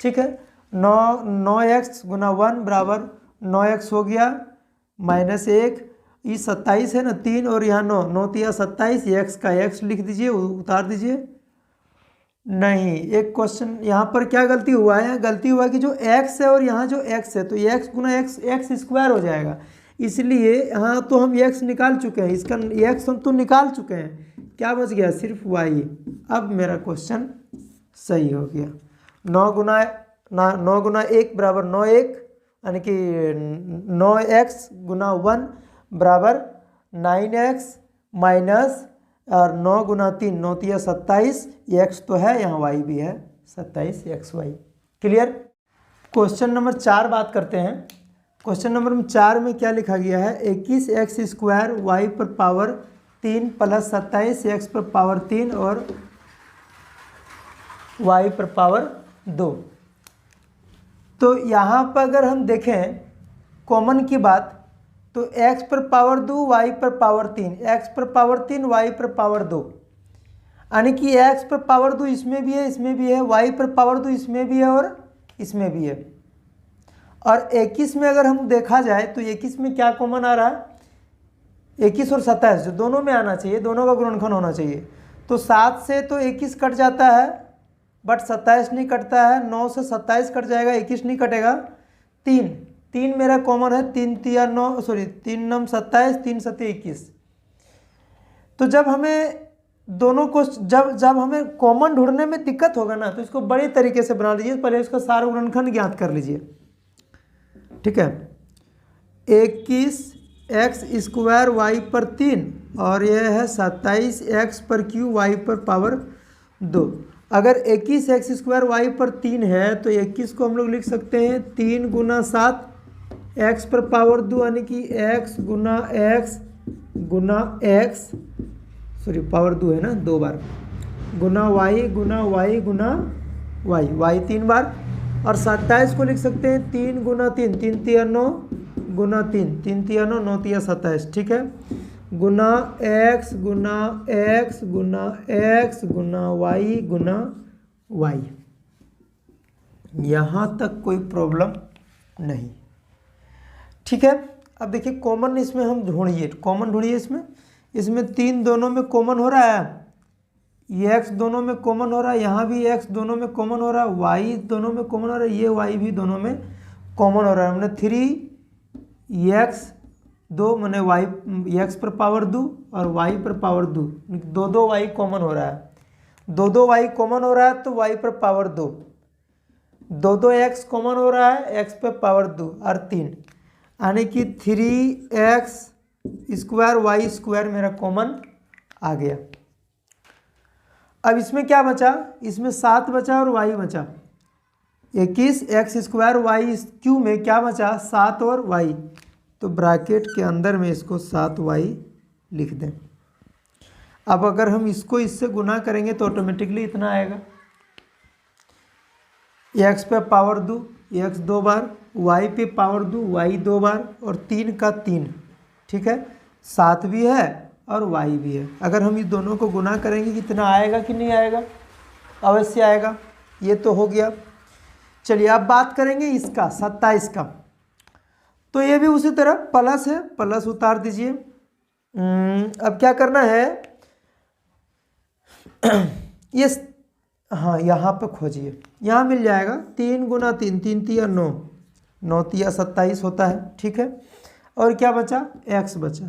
ठीक है, 9x गुना 1 बराबर 9x हो गया, -1, ये 27 है ना 3, और यहाँ 9 तिया 27, x का x लिख दीजिए, उतार दीजिए। नहीं, एक क्वेश्चन यहाँ पर क्या गलती हुआ है, गलती हुआ कि जो x है और यहाँ जो x है, तो x गुना x स्क्वायर हो जाएगा, इसलिए यहाँ तो हम x निकाल चुके हैं, इसका x हम तो निकाल चुके हैं, क्या बच गया, सिर्फ y। अब मेरा क्वेश्चन सही हो गया। 9 गुना 1 बराबर 9x, यानी कि 9x गुना 1 बराबर 9x माइनस, और 9 गुना 3 9 तिया 27, x तो है, यहाँ y भी है 27xy। क्लियर। क्वेश्चन नंबर 4 बात करते हैं। क्वेश्चन नंबर 4 में क्या लिखा गया है, 21x स्क्वायर y पर पावर 3 प्लस 27x पर पावर 3 और y पर पावर 2। तो यहाँ पर अगर हम देखें कॉमन की बात, तो x पर पावर 2 y पर पावर 3, x पर पावर 3 y पर पावर 2, यानी कि x पर पावर 2 इसमें भी है, इसमें भी है, y पर पावर 2 इसमें भी है और इसमें भी है। और 21 में अगर हम देखा जाए तो 21 में क्या कॉमन आ रहा है, 21 और 27 जो दोनों में आना चाहिए, दोनों का गुणनखंड होना चाहिए। तो 7 से तो 21 कट जाता है, बट 27 नहीं कटता है, 9 से 27 कट जाएगा, 21 नहीं कटेगा। 3 मेरा कॉमन है, 3 तिया 9, सॉरी 3 9 27, 3 7 21। तो जब हमें दोनों को जब हमें कॉमन ढूंढने में दिक्कत होगा ना, तो इसको बड़े तरीके से बना लीजिए, पहले इसका सारा गुणनखंड ज्ञात कर लीजिए। ठीक है, 21x स्क्वायर y पर 3 और यह है 27x पर क्यू y पर पावर 2। अगर 21x स्क्वायर y पर 3 है तो 21 को हम लोग लिख सकते हैं 3 गुना 7 x पर पावर 2, यानी कि x गुना x सॉरी पावर 2 है ना, 2 बार, गुना वाई गुना वाई गुना वाई, वाई 3 बार, और 27 को लिख सकते हैं 3 गुना 3, 3 तिया 9 गुना 3, 3 तिया 9, 9 तिया 27, ठीक है, गुना x गुना x गुना x गुना y गुना y। यहाँ तक कोई प्रॉब्लम नहीं, ठीक है। अब देखिए कॉमन इसमें हम ढूंढिए, कॉमन ढूंढिए इसमें 3 दोनों में कॉमन हो रहा है, ये x दोनों में कॉमन हो रहा है, यहाँ भी x दोनों में कॉमन हो रहा है, y दोनों में कॉमन हो रहा है, ये y भी दोनों में कॉमन हो रहा है। हमने 3x 2 मैंने y x पर पावर 2 और y पर पावर 2, 2 y कॉमन हो रहा है, 2 y कॉमन हो रहा है तो y पर पावर 2, 2 x कॉमन हो रहा है x पर पावर 2 और 3, यानी कि 3x स्क्वायर y स्क्वायर मेरा कॉमन आ गया। अब इसमें क्या बचा, इसमें 7 बचा और y बचा, 21 x स्क्वायर y क्यू में क्या बचा 7 और y, तो ब्रैकेट के अंदर में इसको 7y लिख दें। अब अगर हम इसको इससे गुना करेंगे तो ऑटोमेटिकली इतना आएगा, x पे पावर 2 x 2 बार, y पे पावर 2 y 2 बार और 3 का 3, ठीक है, 7 भी है और y भी है। अगर हम इस दोनों को गुना करेंगे कितना आएगा कि नहीं आएगा, अवश्य आएगा। ये तो हो गया। चलिए अब बात करेंगे इसका 27 का, तो ये भी उसी तरह प्लस है, प्लस उतार दीजिए। अब क्या करना है ये, हाँ यहाँ पे खोजिए, यहाँ मिल जाएगा 3 गुना 3, 3 तिया 9, 9 तिया 27 होता है, ठीक है, और क्या बचा x बचा,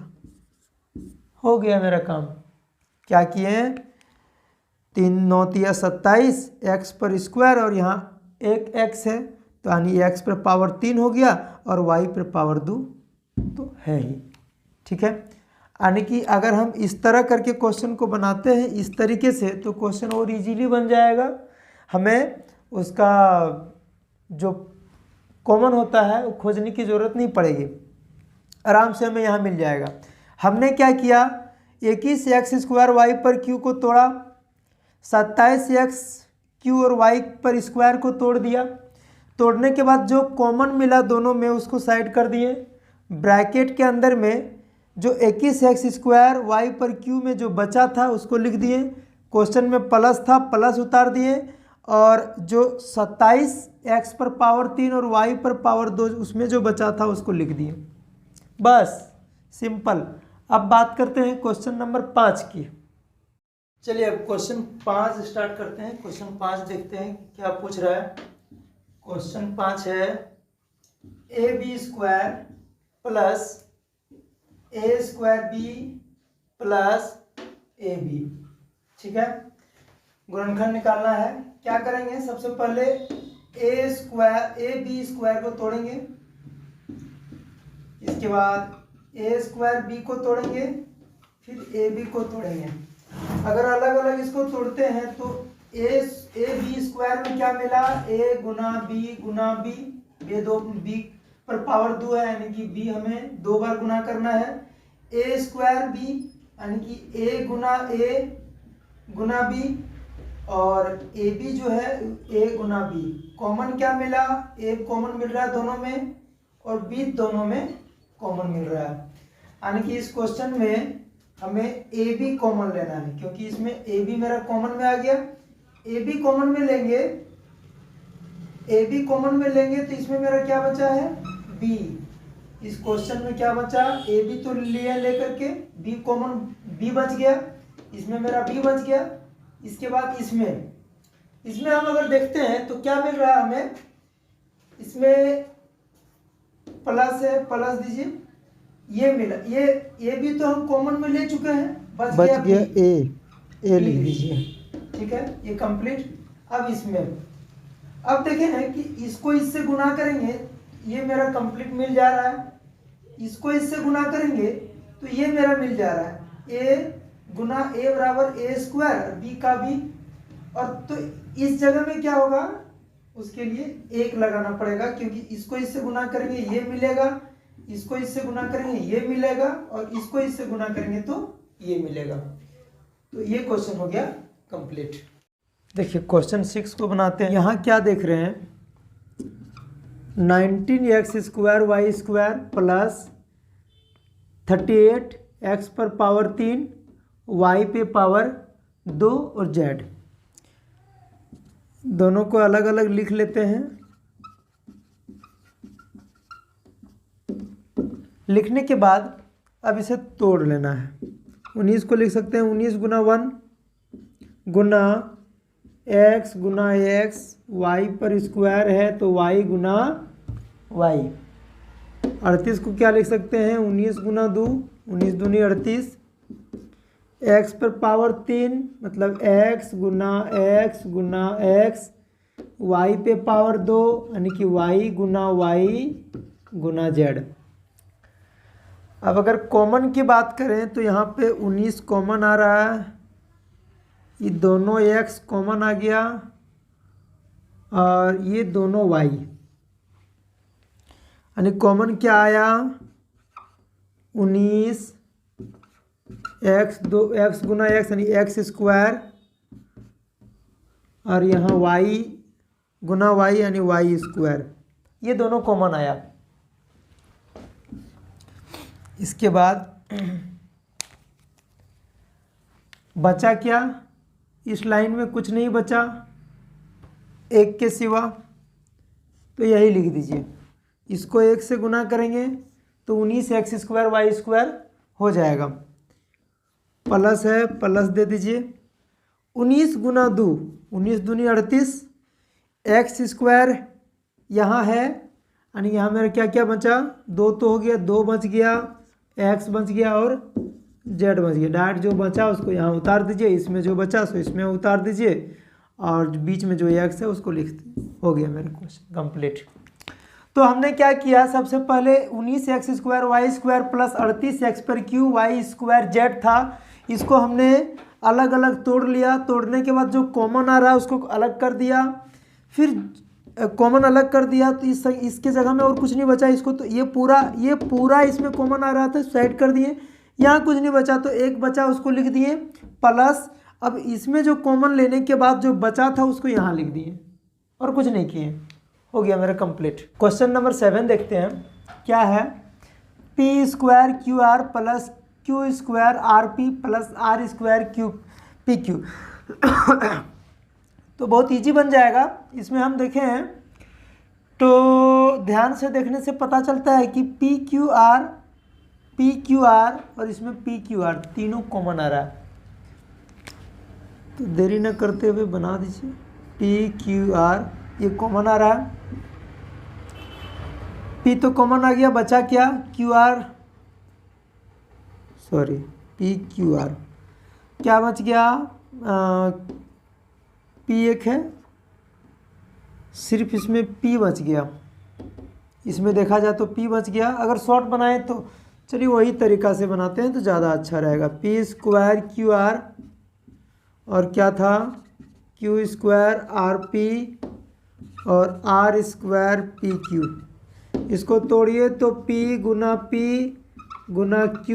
हो गया मेरा काम। क्या किए हैं 3 9 तिया 27 x पर स्क्वायर और यहाँ एक x है तो यानी x पर पावर 3 हो गया और y पर पावर 2 तो है ही, ठीक है। यानी कि अगर हम इस तरह करके क्वेश्चन को बनाते हैं इस तरीके से तो क्वेश्चन और इजीली बन जाएगा, हमें उसका जो कॉमन होता है वो खोजने की ज़रूरत नहीं पड़ेगी, आराम से हमें यहाँ मिल जाएगा। हमने क्या किया 21 x स्क्वायर y पर q को तोड़ा, 27 x q और y पर स्क्वायर को तोड़ दिया, तोड़ने के बाद जो कॉमन मिला दोनों में उसको साइड कर दिए, ब्रैकेट के अंदर में जो 21 x स्क्वायर y पर q में जो बचा था उसको लिख दिए, क्वेश्चन में प्लस था प्लस उतार दिए, और जो 27 x पर पावर 3 और y पर पावर 2 उसमें जो बचा था उसको लिख दिए, बस सिंपल। अब बात करते हैं क्वेश्चन नंबर 5 की। चलिए अब क्वेश्चन 5 स्टार्ट करते हैं। क्वेश्चन 5 देखते हैं क्या पूछ रहा है। क्वेश्चन 5 है A B square plus A square B plus A B, ठीक है, गुणनखंड निकालना है। क्या करेंगे सबसे पहले ए बी स्क्वायर को तोड़ेंगे, इसके बाद ए स्क्वायर बी को तोड़ेंगे, फिर ए बी को तोड़ेंगे। अगर अलग अलग इसको तोड़ते हैं तो ए बी स्क्वायर में क्या मिला ए गुना बी, ये दो बी पर पावर 2 है यानी कि बी हमें 2 बार गुना करना है, ए स्क्वायर बी यानी कि ए गुना बी, और ए बी जो है ए गुना बी। कॉमन क्या मिला ए कॉमन मिल रहा है दोनों में और बी दोनों में कॉमन मिल रहा है, यानी कि इस क्वेश्चन में हमें ए बी कॉमन लेना है क्योंकि इसमें ए बी मेरा कॉमन में आ गया। ए बी कॉमन में लेंगे तो इसमें मेरा क्या बचा है बी। इस क्वेश्चन में क्या बचा ए बी तो लिया लेकर के बी कॉमन, बी बच गया, इसमें मेरा बी बच गया। इसके बाद इसमें हम अगर देखते हैं तो क्या मिल रहा है हमें, इसमें प्लस है, प्लस दीजिए, ये मिला, ये भी तो हम कॉमन में ले चुके हैं, बच गया ए लिख दीजिए, ठीक है, ये कंप्लीट। अब इसमें अब देखें है कि इसको इससे गुना करेंगे, ये मेरा कंप्लीट मिल जा रहा है, इसको इससे गुना करेंगे तो ये मेरा मिल जा रहा है ए गुना ए बराबर ए स्क्वायर, बी का बी, और तो इस जगह में क्या होगा उसके लिए 1 लगाना पड़ेगा क्योंकि इसको इससे गुना करेंगे ये मिलेगा, इसको इससे गुना करेंगे ये मिलेगा, और इसको इससे गुना करेंगे तो ये मिलेगा। तो ये क्वेश्चन हो गया कंप्लीट। देखिए क्वेश्चन 6 को बनाते हैं। यहाँ क्या देख रहे हैं, 19x² y² प्लस 38 x पर पावर 3 y पे पावर 2 और z, दोनों को अलग अलग लिख लेते हैं। लिखने के बाद अब इसे तोड़ लेना है। 19 को लिख सकते हैं 19 गुना 1 गुना x गुना x, y पर स्क्वायर है तो y गुना y। 38 को क्या लिख सकते हैं 19 गुना 2, 19 दूनी 38, x पर पावर 3 मतलब x गुना x गुना x, y पे पावर 2 यानी कि y गुना y गुना z। अब अगर कॉमन की बात करें तो यहाँ पे 19 कॉमन आ रहा है, ये दोनों x कॉमन आ गया और ये दोनों y, यानी कॉमन क्या आया 19 x गुना x यानी x² और यहाँ y गुना y यानी y², ये दोनों कॉमन आया। इसके बाद बचा क्या, इस लाइन में कुछ नहीं बचा एक के सिवा, तो यही लिख दीजिए। इसको 1 से गुना करेंगे तो 19x² y² हो जाएगा, प्लस है प्लस दे दीजिए। 19 गुना 2, 19 दूनी 38, x² यहाँ है यानी यहाँ मेरा क्या क्या बचा 2 तो हो गया, 2 बच गया, x बच गया और z बच गया। डायरेक्ट जो बचा उसको यहाँ उतार दीजिए, इसमें जो बचा सो इसमें उतार दीजिए और बीच में जो x है उसको लिख दीजिए। हो गया मेरा क्वेश्चन कंप्लीट। तो हमने क्या किया, सबसे पहले 19x² y² प्लस 38x पर क्यू y² z था, इसको हमने अलग अलग तोड़ लिया। तोड़ने के बाद जो कॉमन आ रहा है उसको अलग कर दिया, फिर कॉमन अलग कर दिया तो इसके जगह में और कुछ नहीं बचा। इसको तो ये पूरा इसमें कॉमन आ रहा था, साइड कर दिए। यहाँ कुछ नहीं बचा तो एक बचा उसको लिख दिए प्लस। अब इसमें जो कॉमन लेने के बाद जो बचा था उसको यहाँ लिख दिए और कुछ नहीं किए। हो गया मेरा कंप्लीट। क्वेश्चन नंबर 7 देखते हैं क्या है। p² QR plus q² RP plus r² PQ तो बहुत इजी बन जाएगा। इसमें हम देखें हैं तो ध्यान से देखने से पता चलता है कि PQR और इसमें PQR तीनों कॉमन आ रहा है। तो देरी न करते हुए बना दीजिए। PQR ये कॉमन आ रहा है, P तो कॉमन आ गया, बचा क्या PQR क्या बच गया, P एक है, सिर्फ इसमें P बच गया। इसमें देखा जाए तो P बच गया। अगर शॉर्ट बनाए तो चलिए वही तरीका से बनाते हैं तो ज़्यादा अच्छा रहेगा। p² QR और क्या था q² RP और r² PQ। इसको तोड़िए तो P गुना P गुना Q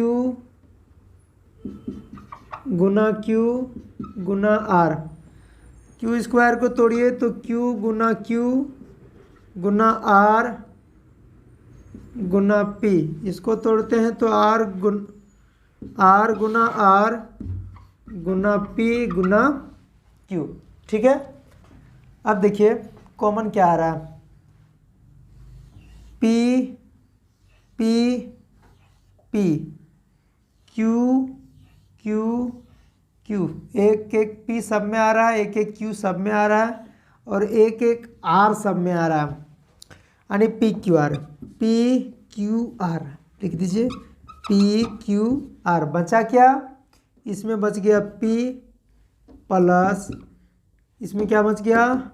गुना Q गुना R। q² को तोड़िए तो Q गुना Q गुना R गुना P। इसको तोड़ते हैं तो R गुना R गुना P गुना Q। ठीक है। अब देखिए कॉमन क्या आ रहा है, P Q एक एक P सब में आ रहा है, एक एक Q सब में आ रहा है और एक एक R सब में आ रहा है, यानी PQR लिख दीजिए। PQR बचा क्या, इसमें बच गया P प्लस इसमें क्या बच गया,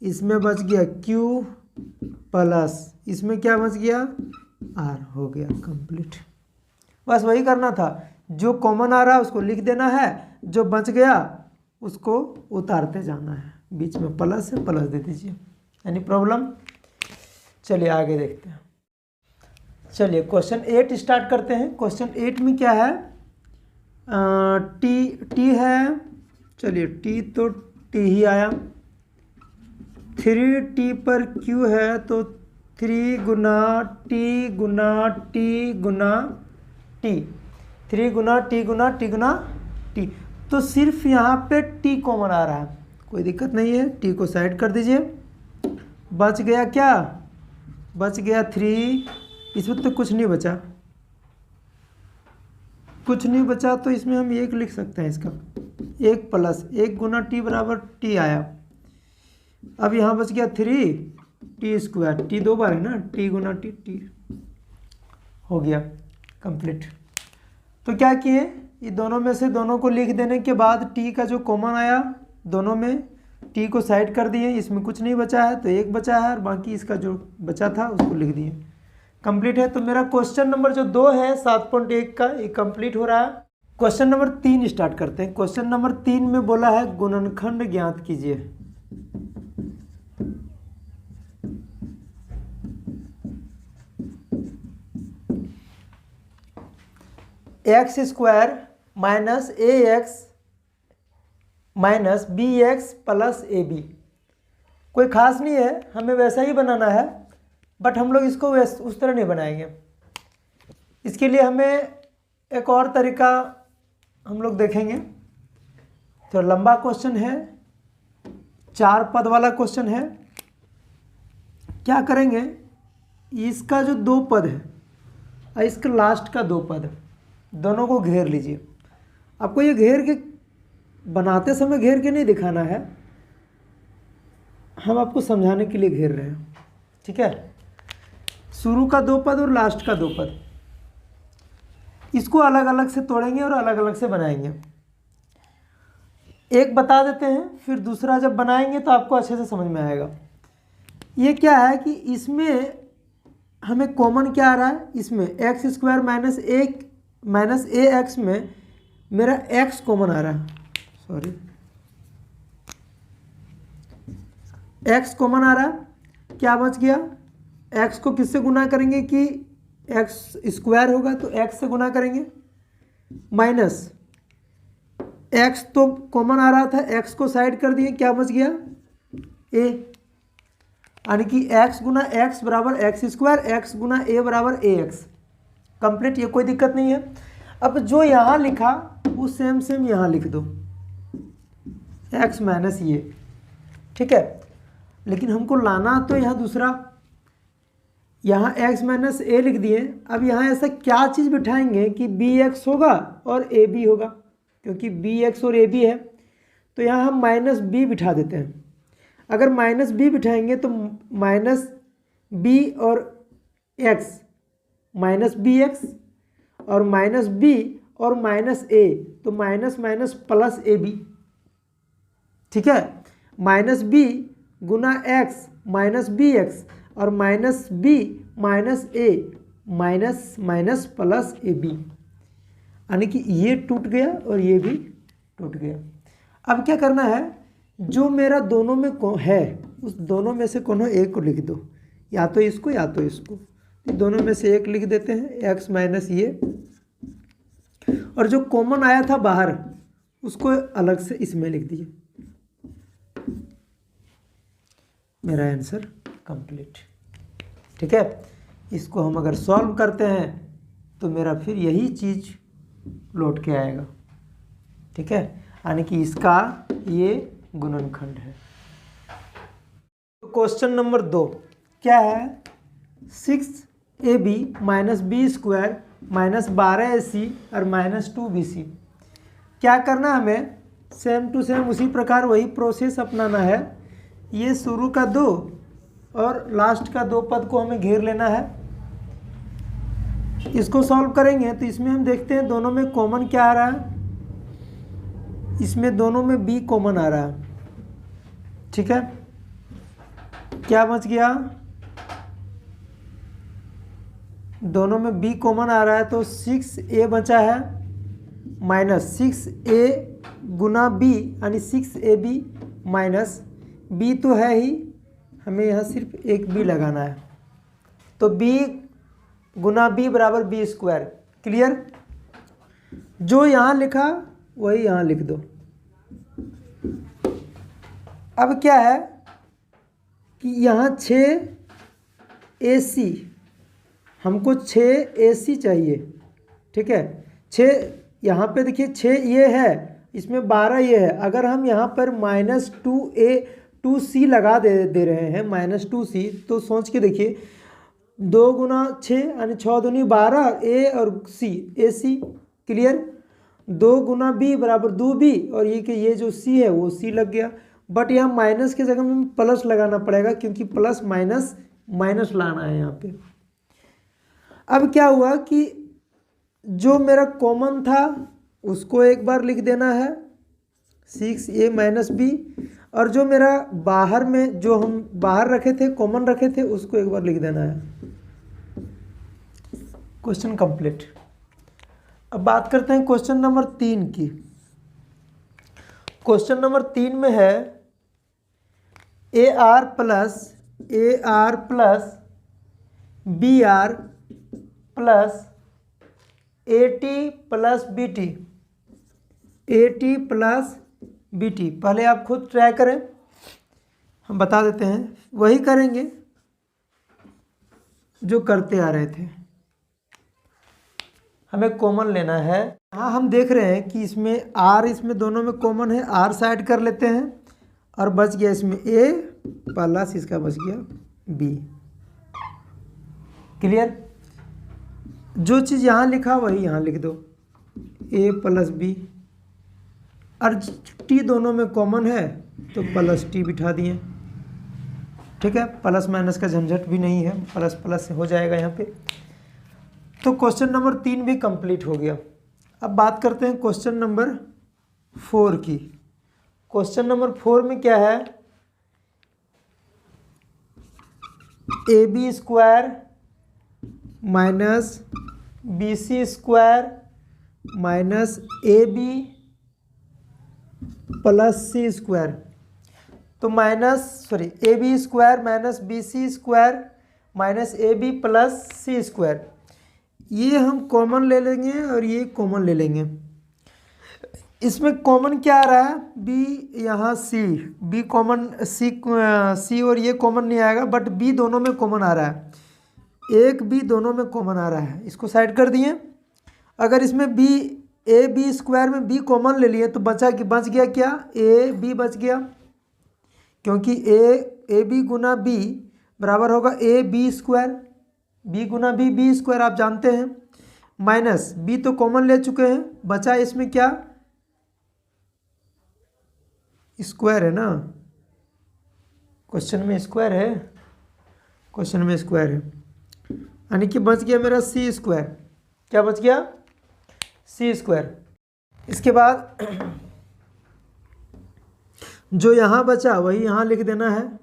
इसमें बच गया Q प्लस इसमें क्या बच गया R। हो गया कंप्लीट। बस वही करना था, जो कॉमन आ रहा है उसको लिख देना है, जो बच गया उसको उतारते जाना है। बीच में प्लस है, प्लस दे दीजिए। Any problem. चलिए आगे देखते हैं। चलिए क्वेश्चन 8 स्टार्ट करते हैं। क्वेश्चन 8 में क्या है, टी है, चलिए टी तो टी ही आया। 3t पर q है तो 3 गुना टी गुना टी गुना टी, 3 गुना टी गुना टी गुना टी। तो सिर्फ यहाँ पे टी कॉमन आ रहा है, कोई दिक्कत नहीं है, टी को साइड कर दीजिए। बच गया क्या, बच गया 3, इसमें तो कुछ नहीं बचा, कुछ नहीं बचा, तो इसमें हम 1 लिख सकते हैं इसका, 1 प्लस 1 गुना टी बराबर टी आया। अब यहाँ बच गया 3t², टी 2 बार है ना, टी गुना टी, टी हो गया कंप्लीट। तो क्या किए, ये दोनों में से दोनों को लिख देने के बाद टी का जो कॉमन आया दोनों में, टी को साइड कर दिए, इसमें कुछ नहीं बचा है तो 1 बचा है, और बाकी इसका जो बचा था उसको लिख दिए, कंप्लीट है। तो मेरा क्वेश्चन नंबर जो 2 है 7.1 का, ये कंप्लीट हो रहा है। क्वेश्चन नंबर 3 स्टार्ट करते हैं। क्वेश्चन नंबर 3 में बोला है गुणनखंड ज्ञात कीजिए। x² minus ax minus bx plus ab, कोई खास नहीं है, हमें वैसा ही बनाना है, बट हम लोग इसको उस तरह नहीं बनाएंगे। इसके लिए हमें एक और तरीका हम लोग देखेंगे। तो लंबा क्वेश्चन है, 4 पद वाला क्वेश्चन है। क्या करेंगे, इसका जो 2 पद है और इसका लास्ट का 2 पद, दोनों को घेर लीजिए। आपको ये घेर के बनाते समय घेर के नहीं दिखाना है, हम आपको समझाने के लिए घेर रहे हैं, ठीक है। शुरू का 2 पद और लास्ट का 2 पद, इसको अलग अलग से तोड़ेंगे और अलग अलग से बनाएंगे। एक बता देते हैं, फिर दूसरा जब बनाएंगे तो आपको अच्छे से समझ में आएगा। ये क्या है कि इसमें हमें कॉमन क्या आ रहा है, इसमें x² माइनस ax में मेरा x कॉमन आ रहा है, सॉरी x कॉमन आ रहा है। क्या बच गया, x को किससे गुना करेंगे कि x² होगा तो x से गुना करेंगे, माइनस x तो कॉमन आ रहा था, x को साइड कर दिए, क्या बच गया a, यानी कि x गुना x बराबर x², x गुना a बराबर ax, कंप्लीट। ये कोई दिक्कत नहीं है। अब जो यहाँ लिखा वो सेम सेम यहाँ लिख दो, x माइनस ये, ठीक है। लेकिन हमको लाना तो यहाँ दूसरा, यहाँ x माइनस a लिख दिए। अब यहाँ ऐसा क्या चीज़ बिठाएंगे कि bx होगा और ab होगा, क्योंकि bx और ab है, तो यहाँ हम माइनस b बिठा देते हैं। अगर माइनस b बिठाएंगे तो माइनस b और x, माइनस bx और माइनस b और माइनस a, तो माइनस माइनस प्लस ab, ठीक है। माइनस b गुना x माइनस bx और minus b minus a minus minus plus ab, यानी कि ये टूट गया और ये भी टूट गया। अब क्या करना है, जो मेरा दोनों में है उस दोनों में से कोनो एक को लिख दो, या तो इसको या तो इसको, दोनों में से एक लिख देते हैं, x माइनस ये, और जो कॉमन आया था बाहर उसको अलग से इसमें लिख दिए। मेरा आंसर कंप्लीट, ठीक है। इसको हम अगर सॉल्व करते हैं तो मेरा फिर यही चीज़ लौट के आएगा, ठीक है, यानी कि इसका ये गुणनखंड है। क्वेश्चन नंबर 2 क्या है, 6ab minus b² minus 12ac और माइनस 2bc। क्या करना हमें, सेम टू सेम उसी प्रकार वही प्रोसेस अपनाना है। ये शुरू का 2 और लास्ट का 2 पद को हमें घेर लेना है। इसको सॉल्व करेंगे तो इसमें हम देखते हैं दोनों में कॉमन क्या आ रहा है, इसमें दोनों में b कॉमन आ रहा है, ठीक है। क्या बच गया, दोनों में b कॉमन आ रहा है तो 6a बचा है, माइनस 6a गुना b यानी 6ab माइनस b तो है ही, हमें यहाँ सिर्फ एक b लगाना है, तो b गुना b बराबर b², क्लियर। जो यहाँ लिखा वही यहाँ लिख दो। अब क्या है कि यहाँ 6AC, हमको 6AC चाहिए, ठीक है। 6 यहाँ पे देखिए 6 ये है, इसमें 12 ये है। अगर हम यहाँ पर -2C लगा दे रहे हैं, -2C, तो सोच के देखिए 2 गुना 6 यानी 6 दूनी 12, A और C, AC क्लियर। 2 गुना B बराबर 2B, और ये कि ये जो C है वो C लग गया। बट यहाँ माइनस की जगह में प्लस लगाना पड़ेगा, क्योंकि प्लस माइनस माइनस लाना है यहाँ पे। अब क्या हुआ कि जो मेरा कॉमन था उसको एक बार लिख देना है 6A - B, और जो मेरा बाहर में जो हम बाहर रखे थे, कॉमन रखे थे, उसको एक बार लिख देना है। Question complete. अब बात करते हैं क्वेश्चन नंबर 3 की। क्वेश्चन नंबर 3 में है AR plus BR plus AT plus BT। पहले आप खुद ट्राई करें, हम बता देते हैं। वही करेंगे जो करते आ रहे थे। हमें कॉमन लेना है। हाँ, हम देख रहे हैं कि इसमें R, इसमें दोनों में कॉमन है, R साइड कर लेते हैं, और बच गया इसमें A प्लस इसका बच गया B। क्लियर। जो चीज़ यहाँ लिखा वही यहाँ लिख दो, A प्लस B, और T दोनों में कॉमन है तो प्लस T बिठा दिए, ठीक है। प्लस माइनस का झंझट भी नहीं है, प्लस प्लस हो जाएगा यहाँ पे। तो क्वेश्चन नंबर 3 भी कंप्लीट हो गया। अब बात करते हैं क्वेश्चन नंबर 4 की। क्वेश्चन नंबर 4 में क्या है, AB square minus BC square minus AB plus C square. तो AB square minus BC square minus AB plus C square, ये हम कॉमन ले लेंगे और ये कॉमन ले लेंगे। इसमें कॉमन क्या आ रहा है, B यहाँ C, B कॉमन, C और ये कॉमन नहीं आएगा, बट B दोनों में कॉमन आ रहा है, एक B दोनों में कॉमन आ रहा है, इसको साइड कर दिए। अगर इसमें AB स्क्वायर में B कॉमन ले लिए तो बच गया क्या, AB बच गया, क्योंकि AB गुना B बराबर होगा AB स्क्वायर, B गुना B स्क्वायर आप जानते हैं, माइनस B तो कॉमन ले चुके हैं, बचा इसमें क्या, स्क्वायर है ना, क्वेश्चन में स्क्वायर है, यानी कि बच गया मेरा C स्क्वायर। क्या बच गया, C स्क्वायर। इसके बाद जो यहाँ बचा वही यहाँ लिख देना है,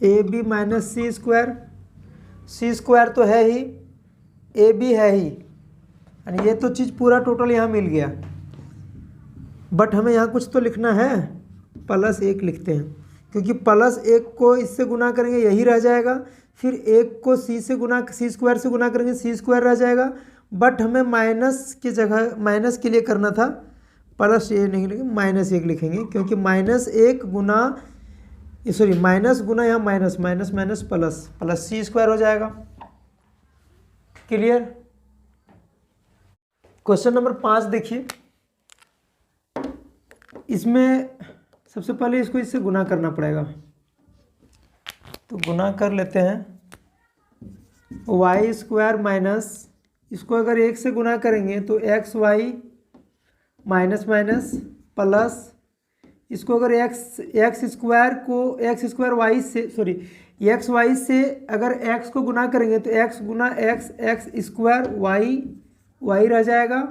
AB minus C square. C square तो है ही, AB है ही, यानी ये तो चीज़ पूरा टोटल यहाँ मिल गया। बट हमें यहाँ कुछ तो लिखना है, +1 लिखते हैं, क्योंकि +1 को इससे गुना करेंगे यही रह जाएगा, फिर 1 को C स्क्वायर से गुना करेंगे C स्क्वायर रह जाएगा। बट हमें माइनस की जगह माइनस के लिए करना था, प्लस ये नहीं लिखेंगे, -1 लिखेंगे, क्योंकि -1 गुना माइनस गुना यहाँ माइनस प्लस C स्क्वायर हो जाएगा। क्लियर। क्वेश्चन नंबर 5 देखिए। इसमें सबसे पहले इसको इससे गुना करना पड़ेगा, तो गुना कर लेते हैं। y स्क्वायर माइनस, इसको अगर 1 से गुना करेंगे तो xy माइनस प्लस, इसको अगर x स्क्वायर y से xy से अगर x को गुना करेंगे तो x गुना x स्क्वायर y रह जाएगा,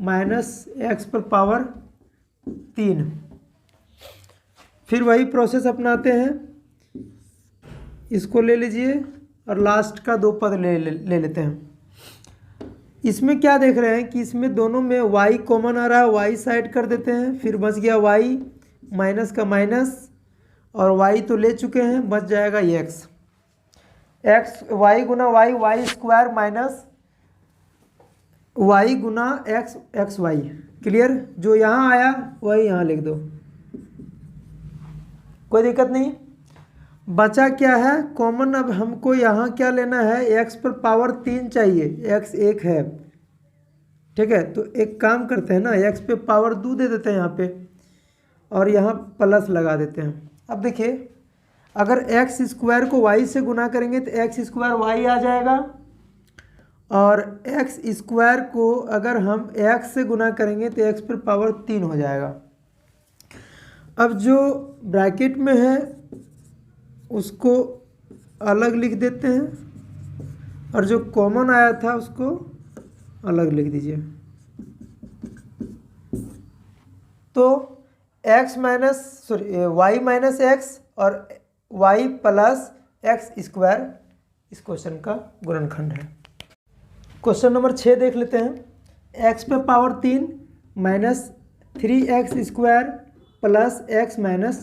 माइनस x पर पावर 3। फिर वही प्रोसेस अपनाते हैं, इसको ले लीजिए और लास्ट का 2 पद ले लेते हैं। इसमें क्या देख रहे हैं कि इसमें दोनों में y कॉमन आ रहा है, y साइड कर देते हैं, फिर बच गया y माइनस का माइनस, और y तो ले चुके हैं, बच जाएगा y गुना y स्क्वायर माइनस वाई गुना एक्स एक्स वाई। क्लियर? जो यहाँ आया वही यहाँ लिख दो, कोई दिक्कत नहीं। बचा क्या है कॉमन? अब हमको यहाँ क्या लेना है, एक्स पर पावर 3 चाहिए, एक्स 1 है। ठीक है, तो एक काम करते हैं ना, एक्स पे पावर 2 दे देते हैं यहाँ पे, और यहाँ प्लस लगा देते हैं। अब देखिए, अगर एक्स स्क्वायर को वाई से गुना करेंगे तो एक्स स्क्वायर वाई आ जाएगा, और एक्स स्क्वायर को अगर हम एक्स से गुना करेंगे तो एक्स पर पावर 3 हो जाएगा। अब जो ब्रैकेट में है उसको अलग लिख देते हैं, और जो कॉमन आया था उसको अलग लिख दीजिए। तो x minus sorry y minus x और वाई प्लस एक्स स्क्वायर इस क्वेश्चन का गुणनखंड है। क्वेश्चन नंबर 6 देख लेते हैं। एक्स पे power 3 minus 3x square plus x minus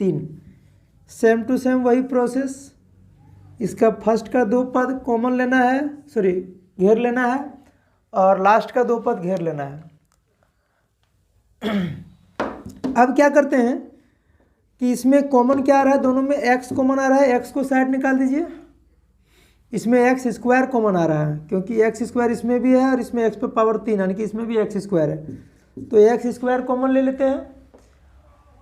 3, same to same वही प्रोसेस। इसका फर्स्ट का 2 पद कॉमन लेना है, सॉरी घेर लेना है, और लास्ट का 2 पद घेर लेना है। अब क्या करते हैं कि इसमें कॉमन क्या आ रहा है, दोनों में x कॉमन आ रहा है, x को साइड निकाल दीजिए। इसमें एक्स स्क्वायर कॉमन आ रहा है, क्योंकि एक्स स्क्वायर इसमें भी है और इसमें एक्स पे पावर 3 यानी कि इसमें भी एक्स स्क्वायर है, तो एक्स स्क्वायर कॉमन ले लेते हैं,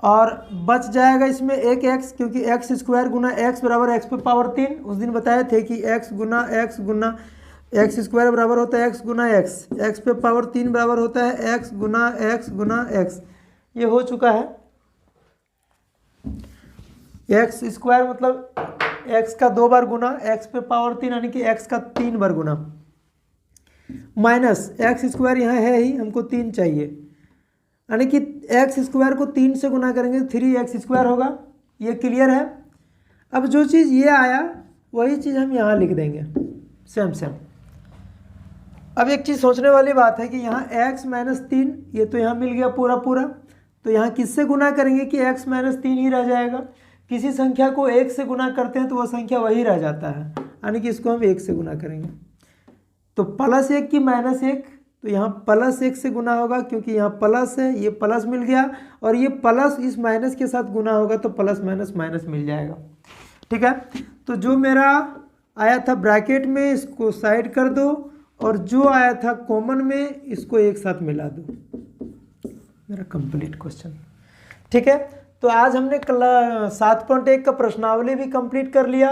और बच जाएगा इसमें एक एक्स, क्योंकि एक्स स्क्वायर गुना एक्स बराबर एक्स पे पावर 3। उस दिन बताए थे कि एक्स गुना एक्स स्क्वायर बराबर होता है एक्स गुना एक्स, एक्स पे पावर 3 बराबर होता है एक्स गुना एक्स। ये हो चुका है। एक्स स्क्वायर मतलब एक्स का 2 बार गुना एक्स पे पावर 3 यानी कि एक्स का 3 बार गुना, माइनस एक्स स्क्वायर यहाँ है ही, हमको 3 चाहिए, यानी कि एक्स स्क्वायर को 3 से गुना करेंगे तो 3x स्क्वायर होगा। ये क्लियर है? अब जो चीज़ ये आया वही चीज़ हम यहाँ लिख देंगे, सेम। अब एक चीज़ सोचने वाली बात है कि यहाँ x माइनस 3 ये तो यहाँ मिल गया पूरा, तो यहाँ किससे गुना करेंगे कि x माइनस 3 ही रह जाएगा। किसी संख्या को 1 से गुना करते हैं तो वह संख्या वही रह जाता है, यानी कि इसको हम 1 से गुना करेंगे। तो +1 की -1, तो यहाँ +1 से गुना होगा, क्योंकि यहाँ प्लस है, ये प्लस मिल गया, और ये प्लस इस माइनस के साथ गुना होगा तो प्लस माइनस माइनस मिल जाएगा। ठीक है, तो जो मेरा आया था ब्रैकेट में इसको साइड कर दो, और जो आया था कॉमन में इसको एक साथ मिला दो, मेरा कंप्लीट क्वेश्चन। ठीक है, तो आज हमने 7.1 का प्रश्नावली भी कंप्लीट कर लिया,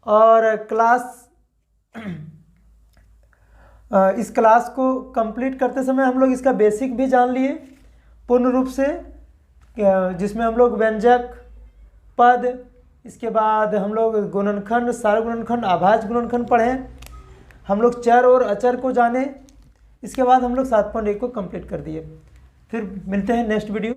और इस क्लास को कंप्लीट करते समय हम लोग इसका बेसिक भी जान लिए पूर्ण रूप से, जिसमें हम लोग व्यंजक, पद, इसके बाद हम लोग गुणनखंड, सार गुणनखंड, आभाज्य गुणनखंड पढ़े, हम लोग चर और अचर को जाने। इसके बाद हम लोग 7.1 को कंप्लीट कर दिए। फिर मिलते हैं नेक्स्ट वीडियो।